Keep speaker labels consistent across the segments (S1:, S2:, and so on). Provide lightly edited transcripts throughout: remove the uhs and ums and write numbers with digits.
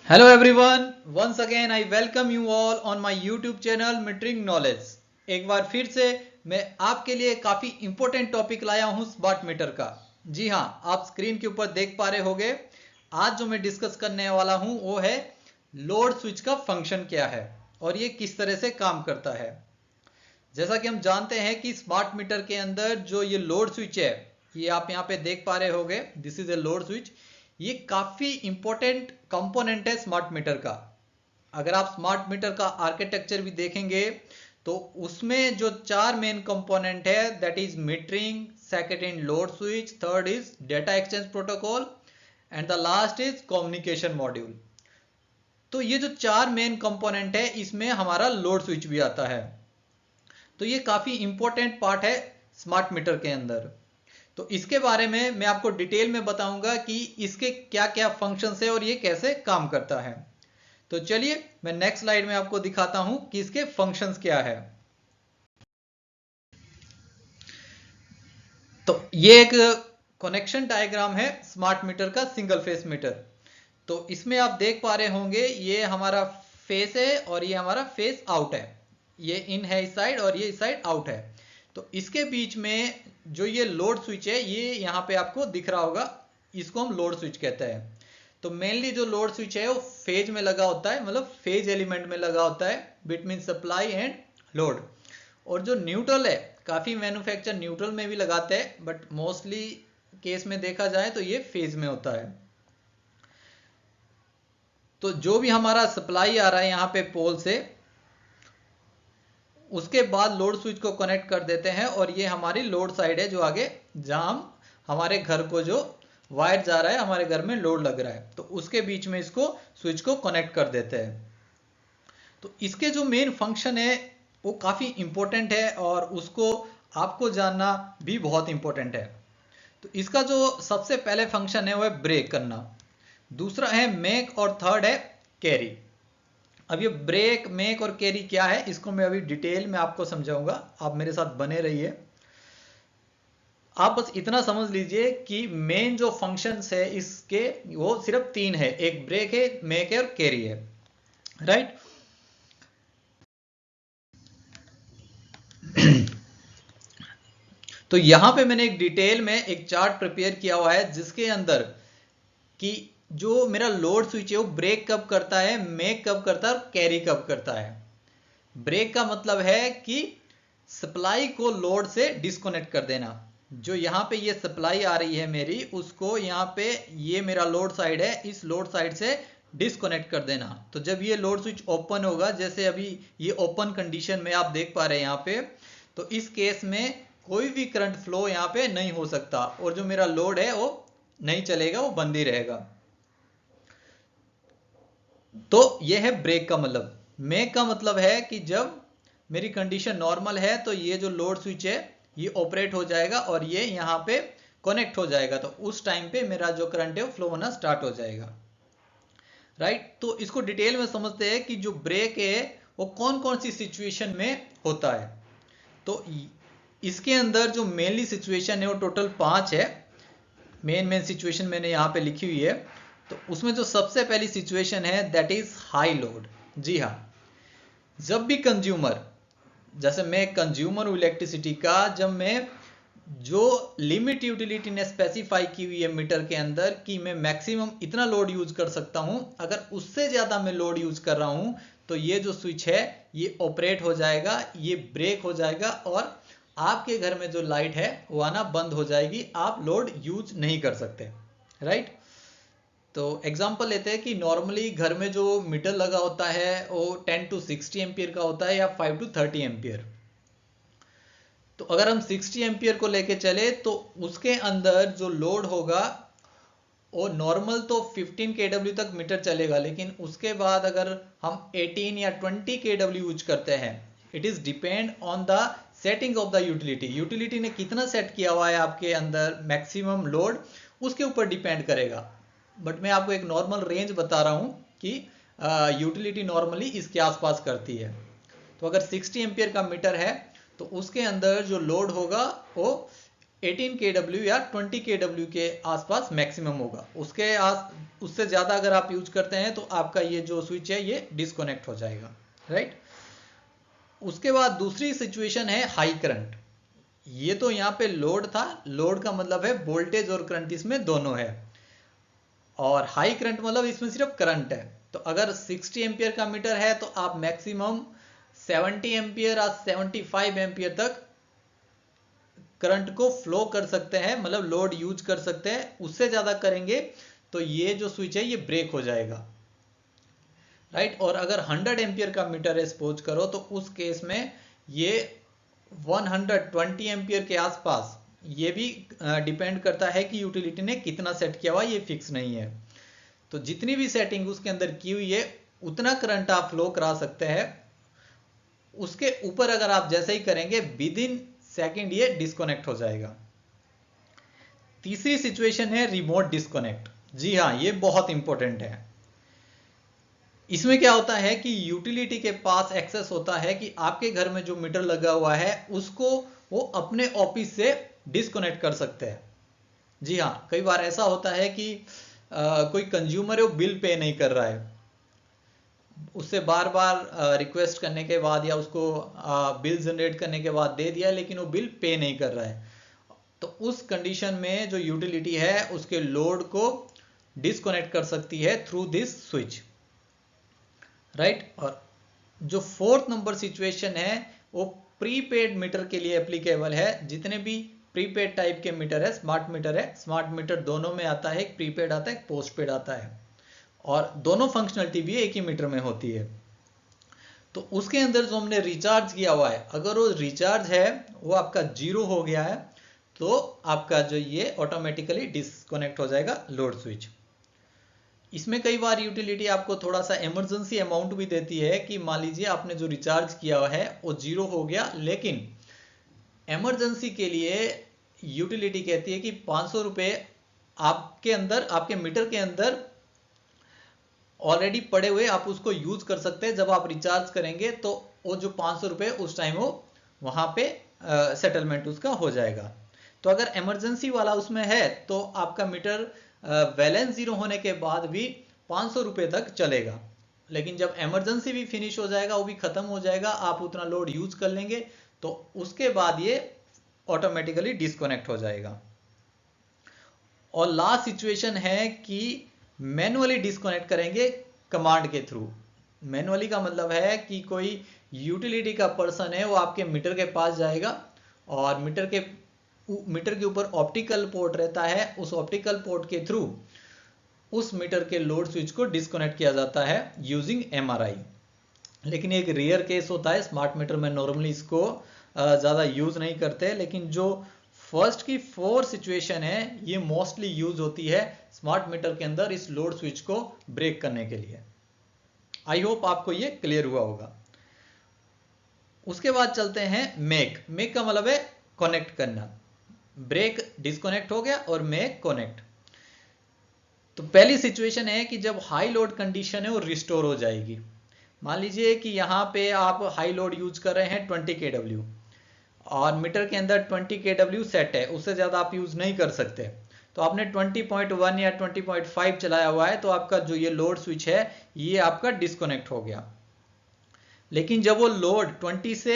S1: Hello everyone, once again I welcome you all on my YouTube channel metering knowledge. एक बार फिर से मैं आपके लिए काफ़ी इंपॉर्टेंट टॉपिक लाया हूं स्मार्ट मीटर का। जी हाँ, आप स्क्रीन के ऊपर देख पा रहे होंगे। आज जो मैं डिस्कस करने वाला हूं वो है लोड स्विच का फंक्शन क्या है और ये किस तरह से काम करता है। जैसा कि हम जानते हैं कि स्मार्ट मीटर के अंदर जो ये लोड स्विच है, ये आप यहाँ पे देख पा रहे होंगे, this is a load switch. ये काफी इंपॉर्टेंट कंपोनेंट है स्मार्ट मीटर का। अगर आप स्मार्ट मीटर का आर्किटेक्चर भी देखेंगे तो उसमें जो चार मेन कंपोनेंट है, that is metering, second in load switch, third is data exchange protocol and the last is communication module. तो ये जो चार मेन कंपोनेंट है इसमें हमारा लोड स्विच भी आता है। तो ये काफी इंपॉर्टेंट पार्ट है स्मार्ट मीटर के अंदर। तो इसके बारे में मैं आपको डिटेल में बताऊंगा कि इसके क्या क्या फंक्शंस है और ये कैसे काम करता है। तो चलिए मैं नेक्स्ट स्लाइड में आपको दिखाता हूं कि इसके फंक्शंस क्या है। तो ये एक कनेक्शन डायग्राम है स्मार्ट मीटर का, सिंगल फेस मीटर। तो इसमें आप देख पा रहे होंगे ये हमारा फेस है और ये हमारा फेस आउट है। ये इन है इस साइड और ये इस साइड आउट है। तो इसके बीच में जो ये लोड स्विच है ये यहाँ पे आपको दिख रहा होगा, इसको हम लोड स्विच कहते हैं। तो मेनली जो लोड स्विच है वो फेज में लगा होता है, मतलब फेज एलिमेंट में लगा होता है बिटवीन सप्लाई एंड लोड। और जो न्यूट्रल है, काफी मैन्युफैक्चर न्यूट्रल में भी लगाते हैं बट मोस्टली केस में देखा जाए तो ये फेज में होता है। तो जो भी हमारा सप्लाई आ रहा है यहाँ पे पोल से, उसके बाद लोड स्विच को कनेक्ट कर देते हैं और ये हमारी लोड साइड है जो आगे, जहां हम हमारे घर को जो वायर जा रहा है, हमारे घर में लोड लग रहा है, तो उसके बीच में इसको स्विच को कनेक्ट कर देते हैं। तो इसके जो मेन फंक्शन है वो काफी इंपॉर्टेंट है और उसको आपको जानना भी बहुत इंपॉर्टेंट है। तो इसका जो सबसे पहले फंक्शन है वो है ब्रेक करना, दूसरा है मेक और थर्ड है कैरी। अब ये ब्रेक, मेक और कैरी क्या है इसको मैं अभी डिटेल में आपको समझाऊंगा, आप मेरे साथ बने रहिए। आप बस इतना समझ लीजिए कि मेन जो फंक्शंस है इसके वो सिर्फ तीन है, एक ब्रेक है, मेक है और कैरी है, राइट। तो यहां पे मैंने एक डिटेल में एक चार्ट प्रिपेयर किया हुआ है जिसके अंदर कि जो मेरा लोड स्विच है वो ब्रेक कब करता है, मेक कब करता है और कैरी कब करता है। ब्रेक का मतलब है कि सप्लाई को लोड से डिस्कनेक्ट कर देना। जो यहाँ पे ये सप्लाई आ रही है मेरी, उसको यहाँ पे ये मेरा लोड साइड है, इस लोड साइड से डिस्कनेक्ट कर देना। तो जब ये लोड स्विच ओपन होगा, जैसे अभी ये ओपन कंडीशन में आप देख पा रहे हैं यहाँ पे, तो इस केस में कोई भी करंट फ्लो यहाँ पे नहीं हो सकता और जो मेरा लोड है वो नहीं चलेगा, वो बंद ही रहेगा। तो ये है ब्रेक का मतलब। मेक का मतलब है कि जब मेरी कंडीशन नॉर्मल है तो ये जो लोड स्विच है ये ऑपरेट हो जाएगा और ये यहाँ पे कनेक्ट हो जाएगा, तो उस टाइम पे मेरा जो करंट है वो फ्लो होना स्टार्ट हो जाएगा, राइट। तो इसको डिटेल में समझते हैं कि जो ब्रेक है वो कौन कौन सी सिचुएशन में होता है। तो इसके अंदर जो मेनली सिचुएशन है वो टोटल 5 है। मेन सिचुएशन मैंने यहाँ पे लिखी हुई है। तो उसमें जो सबसे पहली सिचुएशन है दैट इज हाई लोड। जी हाँ, जब भी कंज्यूमर, जैसे मैं कंज्यूमर हूँ इलेक्ट्रिसिटी का, जब मैं जो लिमिट यूटिलिटी ने स्पेसिफाई की हुई है मीटर के अंदर कि मैं मैक्सिमम इतना लोड यूज कर सकता हूं, अगर उससे ज्यादा मैं लोड यूज कर रहा हूं तो ये जो स्विच है ये ऑपरेट हो जाएगा, ये ब्रेक हो जाएगा और आपके घर में जो लाइट है वो आना बंद हो जाएगी, आप लोड यूज नहीं कर सकते, राइट। तो एग्जांपल लेते हैं कि नॉर्मली घर में जो मीटर लगा होता है वो 10 टू 60 एम्पियर का होता है या 5 टू 30 एम्पियर। तो अगर हम 60 एम्पियर को लेके चले तो उसके अंदर जो लोड होगा वो नॉर्मल तो 15 kW तक मीटर चलेगा, लेकिन उसके बाद अगर हम 18 या 20 kW यूज करते हैं, it is depend on the setting of the utility. Utility ने कितना सेट किया हुआ है आपके अंदर मैक्सिमम लोड, उसके ऊपर डिपेंड करेगा। बट मैं आपको एक नॉर्मल रेंज बता रहा हूँ कि यूटिलिटी नॉर्मली इसके आसपास करती है। तो अगर 60 एम्पियर का मीटर है तो उसके अंदर जो लोड होगा वो 18 kW या 20 kW के आसपास मैक्सिमम होगा। उससे ज़्यादा अगर आप यूज करते हैं तो आपका ये जो स्विच है ये डिस्कनेक्ट हो जाएगा, राइट। उसके बाद दूसरी सिचुएशन है हाई करंट। ये तो यहाँ पे लोड था, लोड का मतलब है वोल्टेज और करंट इसमें दोनों है, और हाई करंट मतलब इसमें सिर्फ करंट है। तो अगर 60 एम्पियर का मीटर है तो आप मैक्सिमम 70 एम्पियर या 75 एम्पियर तक करंट को फ्लो कर सकते हैं, मतलब लोड यूज कर सकते हैं। उससे ज्यादा करेंगे तो ये जो स्विच है ये ब्रेक हो जाएगा, राइट। और अगर 100 एम्पियर का मीटर है सपोज करो, तो उस केस में ये 120 एम्पियर के आसपास, ये भी डिपेंड करता है कि यूटिलिटी ने कितना सेट किया हुआ, ये फिक्स नहीं है। तो जितनी भी सेटिंग उसके अंदर की हुई है उतना करंट आप फ्लो करा सकते हैं। उसके ऊपर अगर आप जैसे ही करेंगे विद इन सेकेंड ये डिस्कनेक्ट हो जाएगा। तीसरी सिचुएशन है रिमोट डिस्कनेक्ट। जी हाँ, ये बहुत इंपॉर्टेंट है। इसमें क्या होता है कि यूटिलिटी के पास एक्सेस होता है कि आपके घर में जो मीटर लगा हुआ है उसको वो अपने ऑफिस से डिस्कनेक्ट कर सकते हैं। जी हाँ, कई बार ऐसा होता है कि कोई कंज्यूमर है वो बिल पे नहीं कर रहा है, उससे बार बार रिक्वेस्ट करने के बाद या उसको बिल जनरेट करने के बाद दे दिया, लेकिन वो बिल पे नहीं कर रहा है। तो उस कंडीशन में जो यूटिलिटी है उसके लोड को डिस्कनेक्ट कर सकती है थ्रू दिस स्विच, राइट। और जो फोर्थ नंबर सिचुएशन है वो प्रीपेड मीटर के लिए एप्लीकेबल है। जितने भी प्रीपेड टाइप के मीटर है, स्मार्ट मीटर है, स्मार्ट मीटर दोनों में आता है, एक प्रीपेड आता है, एक पोस्टपेड आता है, और दोनों फंक्शनलिटी भी एक ही मीटर में होती है। तो उसके अंदर जो हमने रिचार्ज किया हुआ है, अगर वो रिचार्ज है वो आपका 0 हो गया है तो आपका जो ये ऑटोमेटिकली डिस्कनेक्ट हो जाएगा लोड स्विच। इसमें कई बार यूटिलिटी आपको थोड़ा सा इमरजेंसी अमाउंट भी देती है कि मान लीजिए आपने जो रिचार्ज किया हुआ है वो 0 हो गया, लेकिन इमरजेंसी के लिए यूटिलिटी कहती है कि 500 रुपये आपके अंदर, आपके मीटर के अंदर ऑलरेडी पड़े हुए, आप उसको यूज कर सकते हैं। जब आप रिचार्ज करेंगे तो वो जो 500 रुपये उस टाइम वो वहां पे सेटलमेंट उसका हो जाएगा। तो अगर इमरजेंसी वाला उसमें है तो आपका मीटर बैलेंस 0 होने के बाद भी 500 रुपये तक चलेगा, लेकिन जब इमरजेंसी भी फिनिश हो जाएगा, वो भी खत्म हो जाएगा, आप उतना लोड यूज कर लेंगे, तो उसके बाद ये ऑटोमेटिकली डिस्कनेक्ट हो जाएगा। और लास्ट सिचुएशन है कि मैनुअली डिस्कनेक्ट करेंगे कमांड के थ्रू। मैनुअली का मतलब है कि कोई यूटिलिटी का पर्सन है वो आपके मीटर के पास जाएगा और मीटर के ऊपर ऑप्टिकल पोर्ट रहता है, उस ऑप्टिकल पोर्ट के थ्रू उस मीटर के लोड स्विच को डिस्कनेक्ट किया जाता है यूजिंग MRI। लेकिन एक रेयर केस होता है, स्मार्ट मीटर में नॉर्मली इसको ज़्यादा यूज नहीं करते, लेकिन जो फर्स्ट की 4 सिचुएशन है ये मोस्टली यूज होती है स्मार्ट मीटर के अंदर इस लोड स्विच को ब्रेक करने के लिए। आई होप आपको ये क्लियर हुआ होगा। उसके बाद चलते हैं मेक का मतलब है कनेक्ट करना। ब्रेक डिस्कनेक्ट हो गया और मेक कनेक्ट। तो पहली सिचुएशन है कि जब हाई लोड कंडीशन है वो रिस्टोर हो जाएगी। मान लीजिए कि यहाँ पे आप हाई लोड यूज कर रहे हैं 20 kW और मीटर के अंदर 20 kW सेट है, उससे ज़्यादा आप यूज नहीं कर सकते। तो आपने 20.1 या 20.5 चलाया हुआ है, तो आपका जो ये लोड स्विच है ये आपका डिस्कनेक्ट हो गया। लेकिन जब वो लोड 20 से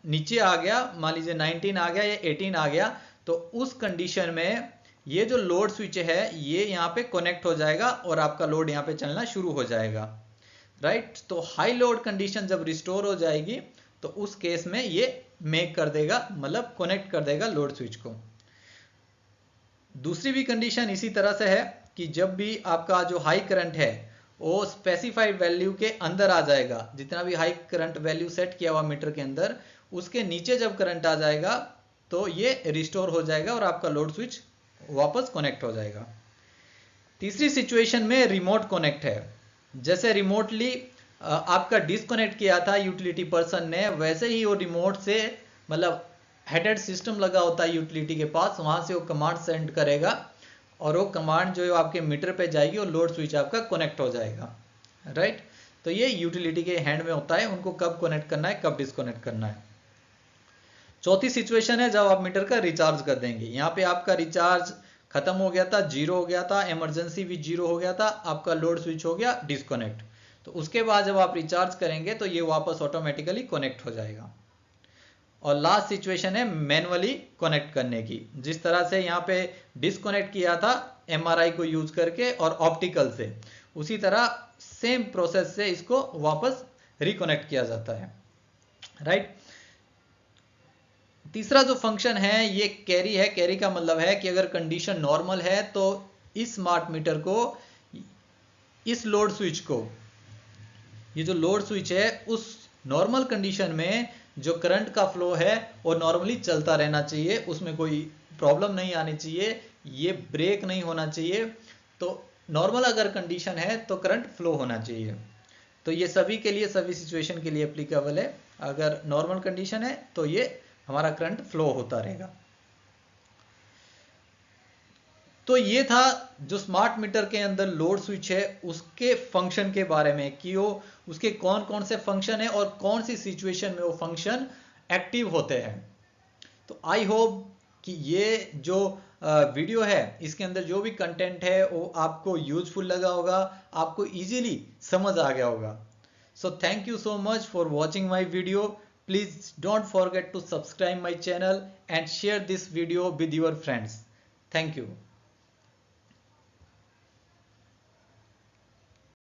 S1: नीचे आ गया, मान लीजिए 19 आ गया या 18 आ गया, तो उस कंडीशन में ये जो लोड स्विच है ये यहाँ पे कनेक्ट हो जाएगा और आपका लोड यहाँ पे चलना शुरू हो जाएगा, राइट। तो हाई लोड कंडीशन जब रिस्टोर हो जाएगी तो उस केस में ये मेक कर देगा, मतलब कनेक्ट कर देगा लोड स्विच को। दूसरी भी कंडीशन इसी तरह से है कि जब भी आपका जो हाई करंट है वो स्पेसिफाइड वैल्यू के अंदर आ जाएगा, जितना भी हाई करंट वैल्यू सेट किया हुआ मीटर के अंदर, उसके नीचे जब करंट आ जाएगा तो ये रिस्टोर हो जाएगा और आपका लोड स्विच वापस कनेक्ट हो जाएगा। तीसरी सिचुएशन में रिमोट कनेक्ट है। जैसे रिमोटली आपका डिस्कनेक्ट किया था यूटिलिटी पर्सन ने, वैसे ही वो रिमोट से, मतलब हेडेड सिस्टम लगा होता है यूटिलिटी के पास, वहां से वो कमांड सेंड करेगा और वो कमांड जो है आपके मीटर पे जाएगी और लोड स्विच आपका कनेक्ट हो जाएगा, राइट। तो ये यूटिलिटी के हैंड में होता है, उनको कब कनेक्ट करना है, कब डिस्कनेक्ट करना है। चौथी सिचुएशन है जब आप मीटर का रिचार्ज कर देंगे। यहाँ पे आपका रिचार्ज खत्म हो गया था, जीरो हो गया था, इमरजेंसी भी जीरो हो गया था, आपका लोड स्विच हो गया डिस्कनेक्ट। तो उसके बाद जब आप रिचार्ज करेंगे तो ये वापस ऑटोमेटिकली कनेक्ट हो जाएगा। और लास्ट सिचुएशन है मैनुअली कनेक्ट करने की, जिस तरह से यहाँ पे डिस्कनेक्ट किया था एमआरआई को यूज करके और ऑप्टिकल से, उसी तरह सेम प्रोसेस से इसको वापस रिकनेक्ट किया जाता है, राइट। तीसरा जो फंक्शन है ये कैरी है। कैरी का मतलब है कि अगर कंडीशन नॉर्मल है तो इस स्मार्ट मीटर को, इस लोड स्विच को, ये जो लोड स्विच है उस नॉर्मल कंडीशन में जो करंट का फ्लो है वो नॉर्मली चलता रहना चाहिए, उसमें कोई प्रॉब्लम नहीं आनी चाहिए, ये ब्रेक नहीं होना चाहिए। तो नॉर्मल अगर कंडीशन है तो करंट फ्लो होना चाहिए। तो ये सभी के लिए, सभी सिचुएशन के लिए एप्लीकेबल है। अगर नॉर्मल कंडीशन है तो ये हमारा करंट फ्लो होता रहेगा। तो ये था जो स्मार्ट मीटर के अंदर लोड स्विच है उसके फंक्शन के बारे में, कि वो उसके कौन कौन से फंक्शन है और कौन सी सिचुएशन में वो फंक्शन एक्टिव होते हैं। तो आई होप कि ये जो वीडियो है इसके अंदर जो भी कंटेंट है वो आपको यूजफुल लगा होगा, आपको इजीली समझ आ गया होगा। So thank you so much for watching my video. Please don't forget to subscribe my channel and share this video with your friends. Thank you.